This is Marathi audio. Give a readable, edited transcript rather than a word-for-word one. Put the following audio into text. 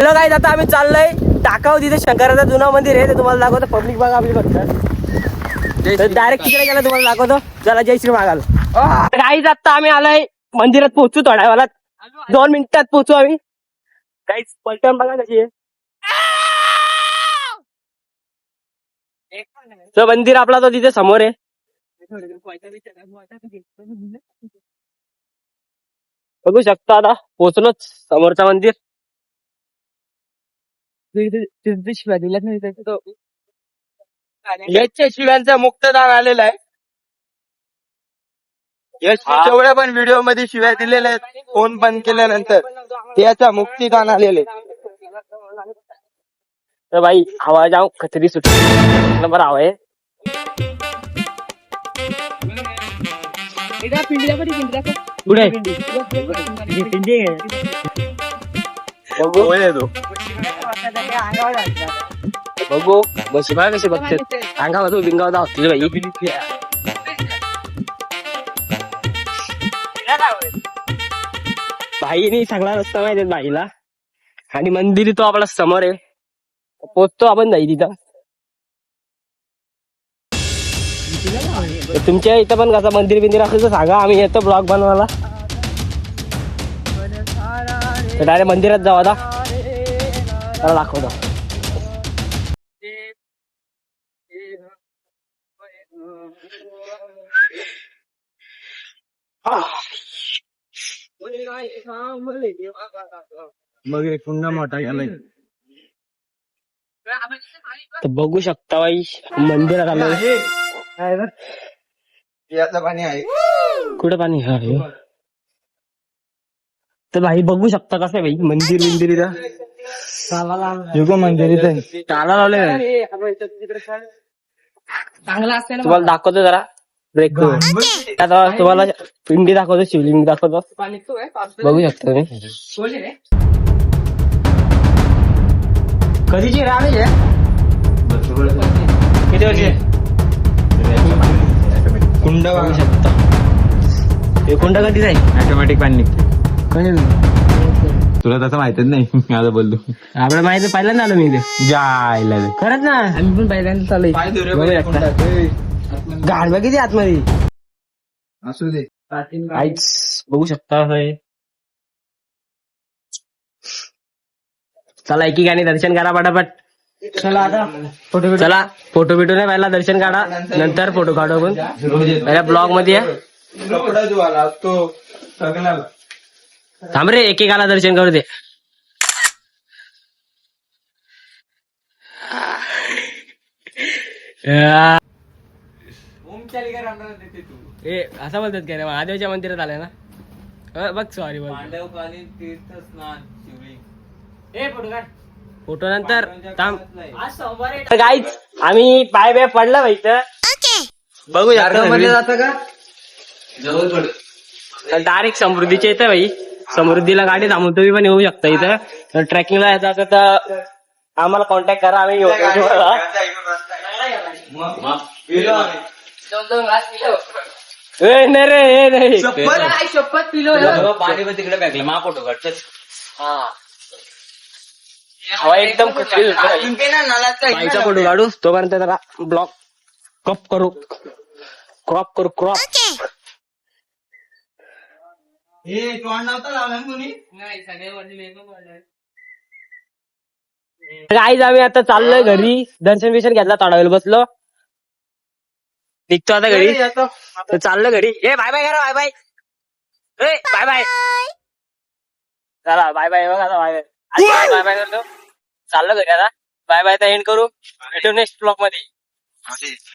चलो गाईज, आता आम्ही चाललोय टाकाव, तिथे शंकराचं जुनं मंदिर आहे, ते तुम्हाला दाखवतो. पब्लिक बघा आपली फक्त, डायरेक्ट तिकडे गेला तुम्हाला दाखवतो. चला, जय श्री महाकाल. गाईज, आता आम्ही आलोय मंदिरात, पोहोचू थोड्या वेळात, 2 मिनिटात पोहोचू आम्ही. गाईज, पलटण बघा कशी आहे. तो मंदिर आपला तो तिथे समोर आहे. बघू शकता, आता पोहोचलोच समोरचं मंदिर. याच्या शिव्यांचा मुक्तदान आलेला आहे. जेवढ्या पण व्हिडिओ मध्ये शिव्या दिलेल्या आहेत, फोन बंद केल्यानंतर त्याचा मुक्तिदान आलेले. तर भाई, हवा जाऊ खतरी सुटली, नंबर हवा आहे. पुढे बघू बस बघा कसे बघते अंगावर तो बिंगावता होती भाई. भाईनी सगळा रस्ता माहिती आहे भाईला, आणि मंदिर तो आपला समोर आहे. पोचतो आपण जाई तिथं. तुमच्या इथं पण कसं मंदिर बिंदिर असेल तर सांगा, आम्ही येतो ब्लॉग बनवायला. डायरेक्ट मंदिरात जाऊ आता, त्याला दाखवतो. मग एक पुन्हा मोठा गेलाय. तर बघू शकता बाई, मंदिरात आलोय. याचं पाणी आहे. कुठं पाणी आहे? तर भाई बघू शकता कसं आहे भाई, मंदिर बिंदिर इथं युग मंदिर इथे ताला लावले. तुम्हाला दाखवतो जरा ब्रेक करून. आता तुम्हाला पिंडी दाखवतो, शिवलिंग दाखवतो, बघू शकता तुम्ही. कधीची राहणे किती वर्षी कुंड बघू शकता. हे कुंड कधी जाईल, ऑटोमॅटिक पाणी निघते. तुला तसं माहितच नाही, आता बोलतो. आपल्याला माहिती पहिल्यांदा आलो मी इथे. जायला खरंच ना, आम्ही पण पहिल्यांदा चालू. गाडवा किती आतमध्ये असू दे. आईच बघू शकता. चला एकी गाणी दर्शन करा पटापट. चला आता चला, फोटो बिटो नाही पहिला दर्शन काढा, नंतर फोटो काढू आपण. पहिल्या ब्लॉग मध्ये थांब रे, एकेकाला दर्शन करू दे. असं बोलतात काय रे, महादेवच्या मंदिरात आलाय ना. बघ सॉरी बोल. फोटो नंतर थांब. गाईज, आम्ही पाय बाय पडला भाई, तर बघू शकता. डायरेक्ट समृद्धीच्या इथं भाई, समृद्धीला गाडी थांबून तुम्ही पण येऊ शकता इथं. तर ट्रेकिंगला यायचं असेल तर आम्हाला कॉन्टॅक्ट करा, आम्ही येऊ तुम्हाला. नाही रे, हे नाही शपथ पिलो पाणी पण तिकडे बॅगला मा फोटो काढतोच. हवा एकदम बाईचा फोटो काढू, तोपर्यंत जरा ब्लॉक क्रॉप करू. क्रॉप गाईज, आम्ही आता चाललोय घरी. दर्शन बिर्शन घेतला, थोडा वेळ बसलो, निघतो आता घरी. तर चाललो घरी. ए बाय बाय करा, बाय बाय. ए बाय बाय, चला बाय बाय. बघा आता बाय बाय, बाय बाय करतो. चाललो घरी आता, बाय बाय. एंड करू, भेटू नेक्स्ट ब्लॉग मध्ये.